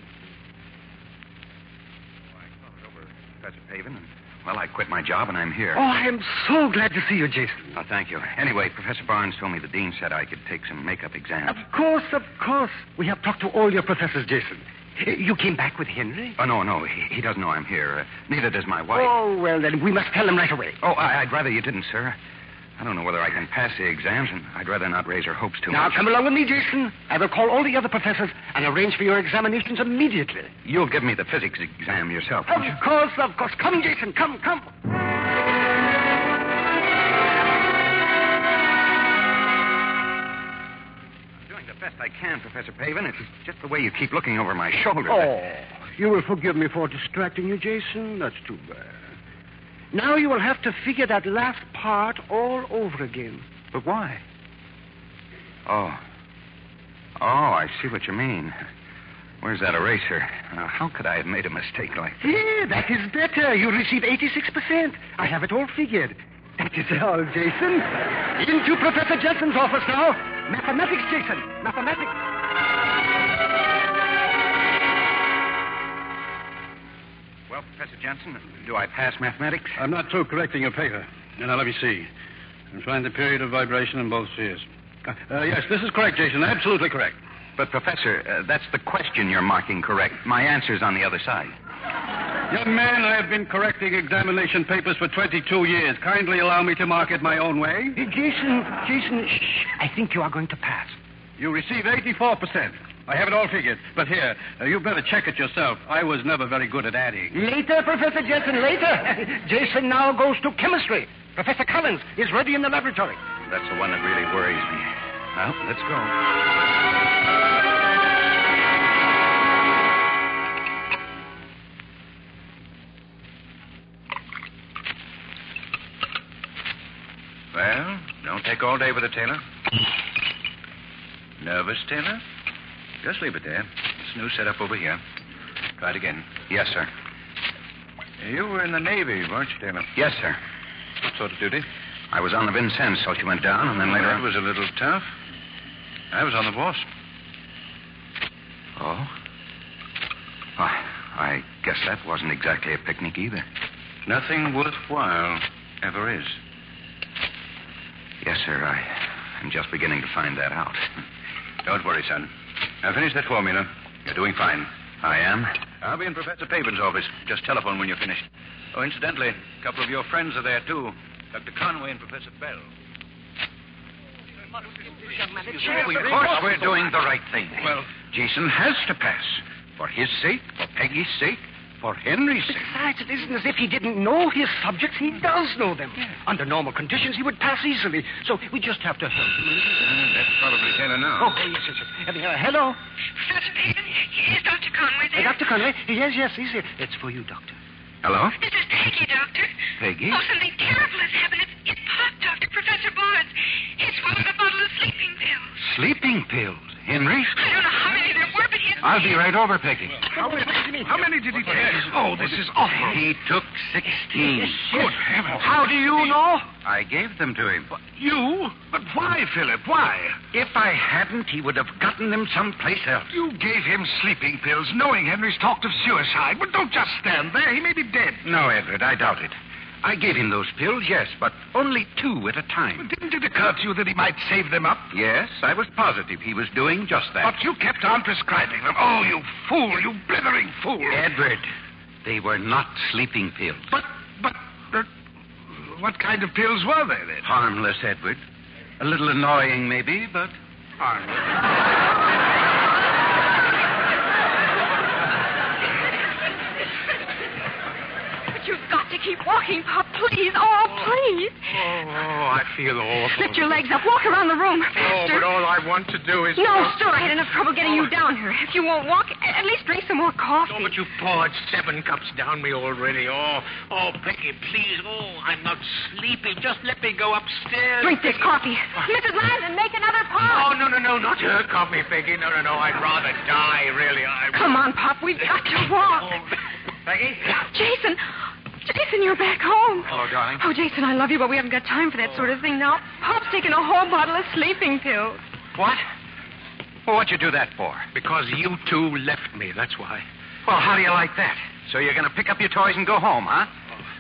I called over Professor Pavin, and, well, I quit my job, and I'm here. Oh, I am so glad to see you, Jason. Oh, thank you. Anyway, Professor Barnes told me the dean said I could take some makeup exams. Of course. We have talked to all your professors, Jason. You came back with Henry? Oh, no. He doesn't know I'm here. Neither does my wife. Oh, well, then we must tell him right away. Oh, I'd rather you didn't, sir. I don't know whether I can pass the exams, and I'd rather not raise her hopes too much. Now, come along with me, Jason. I will call all the other professors and arrange for your examinations immediately. You'll give me the physics exam yourself, won't you? Of course. Come, Jason, come. Best I can, Professor Pavin. It's just the way you keep looking over my shoulder. Oh, you will forgive me for distracting you, Jason. That's too bad. Now you will have to figure that last part all over again. But why? Oh, I see what you mean. Where's that eraser? How could I have made a mistake like that? Yeah, that is better. You receive 86%. I have it all figured. That is all, Jason. Into Professor Jensen's office now. Mathematics, Jason. Mathematics. Well, Professor Jensen, do I pass mathematics? I'm not through correcting your paper. Now, let me see. And find the period of vibration in both spheres. Yes, this is correct, Jason. Absolutely correct. But, Professor, that's the question you're marking correct. My answer's on the other side. Young man, I have been correcting examination papers for 22 years. Kindly allow me to mark it my own way. Jason, shh. I think you are going to pass. You receive 84%. I have it all figured. But here, you better check it yourself. I was never very good at adding. Later, Professor Jensen, later. Jason now goes to chemistry. Professor Collins is ready in the laboratory. That's the one that really worries me. Well, let's go. Well, don't take all day with it, Taylor. Nervous, Taylor? Just leave it there. This new setup over here. Try it again. Yes, sir. You were in the Navy, weren't you, Taylor? Yes, sir. What sort of duty? I was on the Vincennes till she went down, and then later... That was a little tough. I was on the Wasp. Oh? Well, I guess that wasn't exactly a picnic either. Nothing worthwhile ever is. Yes, sir. I'm just beginning to find that out. Don't worry, son. Now, finish that formula. You're doing fine. I am? I'll be in Professor Pavin's office. Just telephone when you're finished. Oh, incidentally, a couple of your friends are there, too. Dr. Conway and Professor Bell. Of course we're doing the right thing. Well, Jason has to pass. For his sake, for Peggy's sake, for Henry's sake. Besides, it isn't as if he didn't know his subjects. He does know them. Yeah. Under normal conditions, he would pass easily. So we just have to help him. That's probably Taylor now. Oh, yes. Hello? Professor Pavin, is Dr. Conway there? Dr. Conway? Yes, he's here. It's for you, Doctor. Hello? This is Peggy, Doctor. Peggy? Oh, something terrible has happened. It's Pop, Doctor. Professor Barnes. He swallowed a bottle of sleeping pills. Sleeping pills? Henry? I don't know how many there were, but he's... I'll be right over, Peggy. How many did he take? Oh, this is awful. He took 16. Good heavens. How do you know? I gave them to him. You? But why, Philip? Why? If I hadn't, he would have gotten them someplace else. You gave him sleeping pills, knowing Henry's talked of suicide. But don't just stand there. He may be dead. No, Edward, I doubt it. I gave him those pills, yes, but only 2 at a time. Didn't it occur to you that he might save them up? Yes, I was positive he was doing just that. But you kept on prescribing them. Oh, you fool, you blithering fool. Edward, they were not sleeping pills. But, what kind of pills were they, then? Harmless, Edward. A little annoying, maybe, but harmless. You've got to keep walking, Pop, please. Oh, please. Oh, I feel awful. Lift your legs up. Walk around the room. Oh, Faster. but all I want to do is... No, sir. I had enough trouble getting you down here. If you won't walk, at least drink some more coffee. Oh, but you poured 7 cups down me already. Oh, Peggy, please. Oh, I'm not sleepy. Just let me go upstairs. Drink this coffee. Mrs. Landon, make another pot. Oh, no, not her coffee, Peggy. No. I'd rather die, really. Come on, Pop. We've got to walk. Oh, Peggy? Jason, you're back home. Hello, darling. Oh, Jason, I love you, but we haven't got time for that sort of thing now. Pop's taken a whole bottle of sleeping pills. What? Well, what'd you do that for? Because you 2 left me, that's why. Well, how do you like that? So you're going to pick up your toys and go home, huh?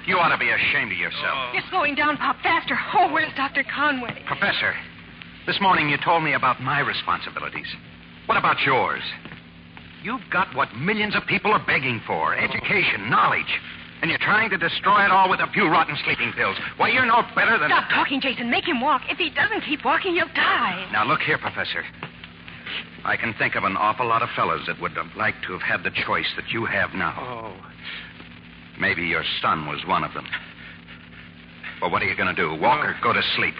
You ought to be ashamed of yourself. You're slowing down, Pop, faster. Oh, where's Dr. Conway? Professor, this morning you told me about my responsibilities. What about yours? You've got what millions of people are begging for, education, knowledge. And you're trying to destroy it all with a few rotten sleeping pills. Why, you're no better than... Stop talking, Jason. Make him walk. If he doesn't keep walking, he'll die. Now, look here, Professor. I can think of an awful lot of fellas that would have liked to have had the choice that you have now. Oh. Maybe your son was one of them. Well, what are you going to do? Walk or go to sleep?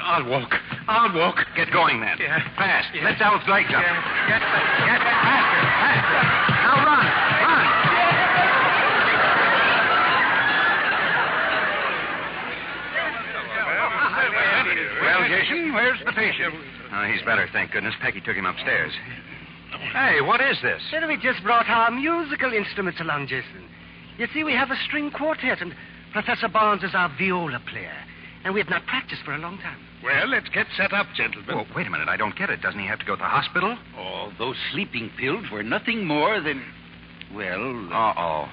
I'll walk. I'll walk. Get going, then. Yeah. Fast. Yeah. Let those legs up. Yeah. Get faster. Now run. Well, Jason, where's the patient? He's better, thank goodness. Peggy took him upstairs. Hey, what is this? Well, we just brought our musical instruments along, Jason. You see, we have a string quartet, and Professor Barnes is our viola player. And we have not practiced for a long time. Well, let's get set up, gentlemen. Oh, wait a minute. I don't get it. Doesn't he have to go to the hospital? Oh, those sleeping pills were nothing more than... Well... Uh-oh.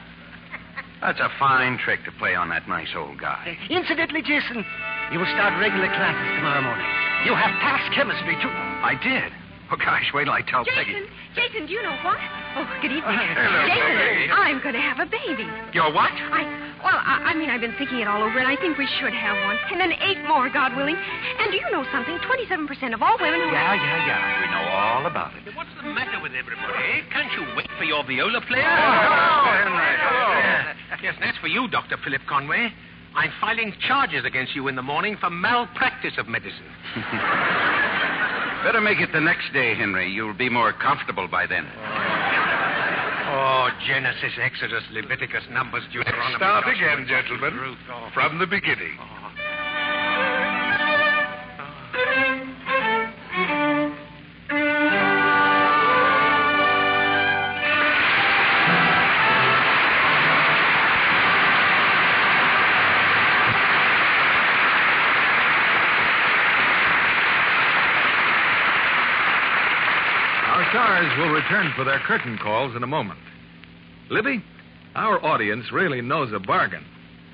That's a fine trick to play on that nice old guy. Incidentally, Jason, you will start regular classes tomorrow morning. You have passed chemistry, too. I did. Oh, gosh, wait till I tell Peggy. Jason, do you know what? Oh, good evening. Hello, Jason, Peggy. I'm going to have a baby. You're what? I mean, I've been thinking it all over, and I think we should have one. And then 8 more, God willing. And do you know something? 27% of all women who... Yeah. We know all about it. What's the matter with everybody? Can't you wait for your viola player? Yes, that's for you, Dr. Philip Conway. I'm filing charges against you in the morning for malpractice of medicine. Better make it the next day, Henry. You'll be more comfortable by then. Oh, Genesis, Exodus, Leviticus, Numbers, Deuteronomy... Start again, gentlemen. From the beginning. Stars will return for their curtain calls in a moment. Libby, our audience really knows a bargain.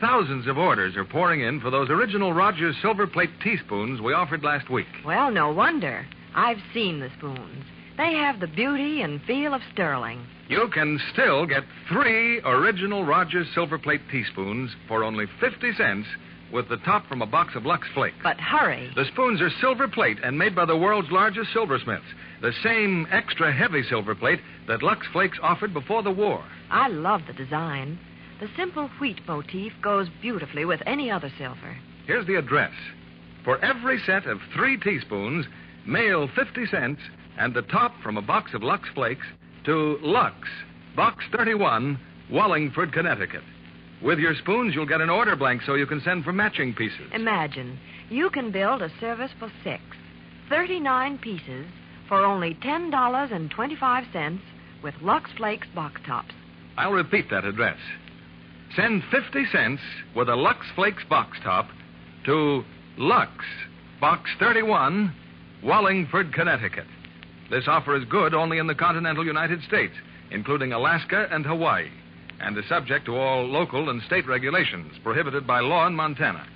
Thousands of orders are pouring in for those original Rogers silver plate teaspoons we offered last week. Well, no wonder. I've seen the spoons. They have the beauty and feel of sterling. You can still get 3 original Rogers silver plate teaspoons for only 50 cents with the top from a box of Lux Flakes. But hurry. The spoons are silver plate and made by the world's largest silversmiths. The same extra heavy silver plate that Lux Flakes offered before the war. I love the design. The simple wheat motif goes beautifully with any other silver. Here's the address. For every set of 3 teaspoons, mail 50 cents and the top from a box of Lux Flakes to Lux, Box 31, Wallingford, Connecticut. With your spoons, you'll get an order blank so you can send for matching pieces. Imagine, you can build a service for 6, 39 pieces for only $10.25 with Lux Flakes box tops. I'll repeat that address. Send 50 cents with a Lux Flakes box top to Lux, Box 31, Wallingford, Connecticut. This offer is good only in the continental United States, including Alaska and Hawaii, and is subject to all local and state regulations prohibited by law in Montana.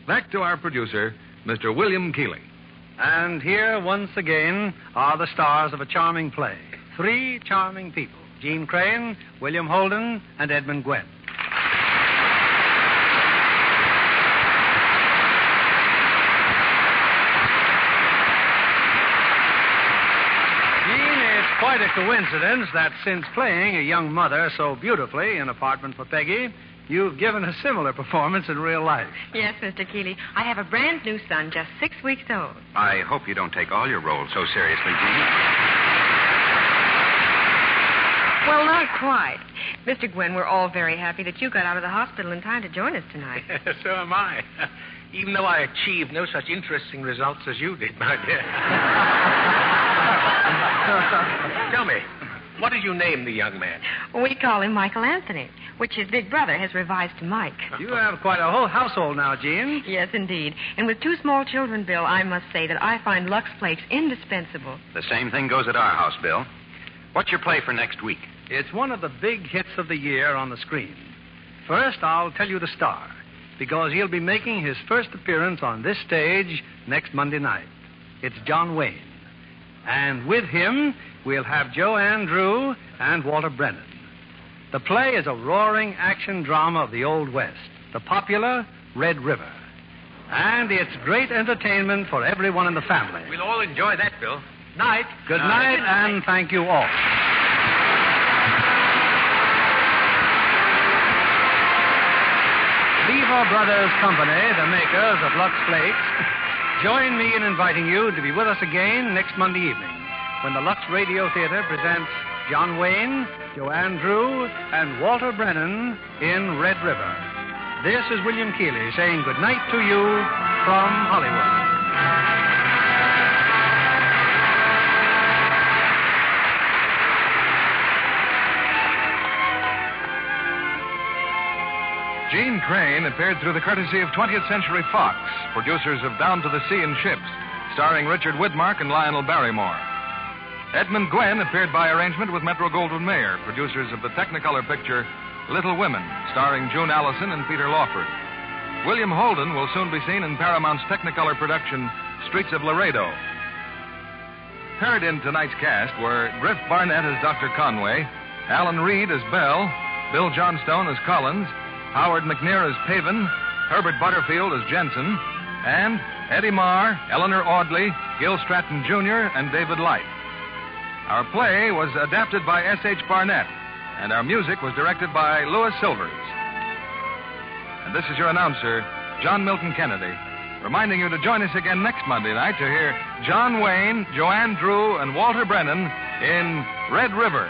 Back to our producer, Mr. William Keeley. And here, once again, are the stars of a charming play. 3 charming people: Jeanne Crain, William Holden, and Edmund Gwenn. Jeanne, it's quite a coincidence that since playing a young mother so beautifully in Apartment for Peggy, you've given a similar performance in real life. Yes, Mr. Keeley. I have a brand new son, just 6 weeks old. I hope you don't take all your roles so seriously, Jeanne. Well, not quite. Mr. Gwen, we're all very happy that you got out of the hospital in time to join us tonight. So am I. Even though I achieved no such interesting results as you did, my dear. Tell me, what did you name the young man? We call him Michael Anthony, which his big brother has revised to Mike. You have quite a whole household now, Jeanne. Yes, indeed. And with 2 small children, Bill, I must say that I find Lux Flakes indispensable. The same thing goes at our house, Bill. What's your play for next week? It's one of the big hits of the year on the screen. First, I'll tell you the star, because he'll be making his first appearance on this stage next Monday night. It's John Wayne. And with him, we'll have Joanne Drew and Walter Brennan. The play is a roaring action drama of the Old West, the popular Red River. And it's great entertainment for everyone in the family. We'll all enjoy that, Bill. Night. Good night, and thank you all. Lever Brothers Company, the makers of Lux Flakes, join me in inviting you to be with us again next Monday evening when the Lux Radio Theatre presents John Wayne, Joanne Drew, and Walter Brennan in Red River. This is William Keeley saying good night to you from Hollywood. Jeanne Crain appeared through the courtesy of 20th Century Fox, producers of Down to the Sea and Ships, starring Richard Widmark and Lionel Barrymore. Edmund Gwenn appeared by arrangement with Metro-Goldwyn-Mayer, producers of the Technicolor picture Little Women, starring June Allison and Peter Lawford. William Holden will soon be seen in Paramount's Technicolor production Streets of Laredo. Heard in tonight's cast were Griff Barnett as Dr. Conway, Alan Reed as Bell, Bill Johnstone as Collins, Howard McNear as Paven, Herbert Butterfield as Jensen, and Eddie Marr, Eleanor Audley, Gil Stratton Jr., and David Light. Our play was adapted by S.H. Barnett, and our music was directed by Louis Silvers. And this is your announcer, John Milton Kennedy, reminding you to join us again next Monday night to hear John Wayne, Joanne Drew, and Walter Brennan in Red River.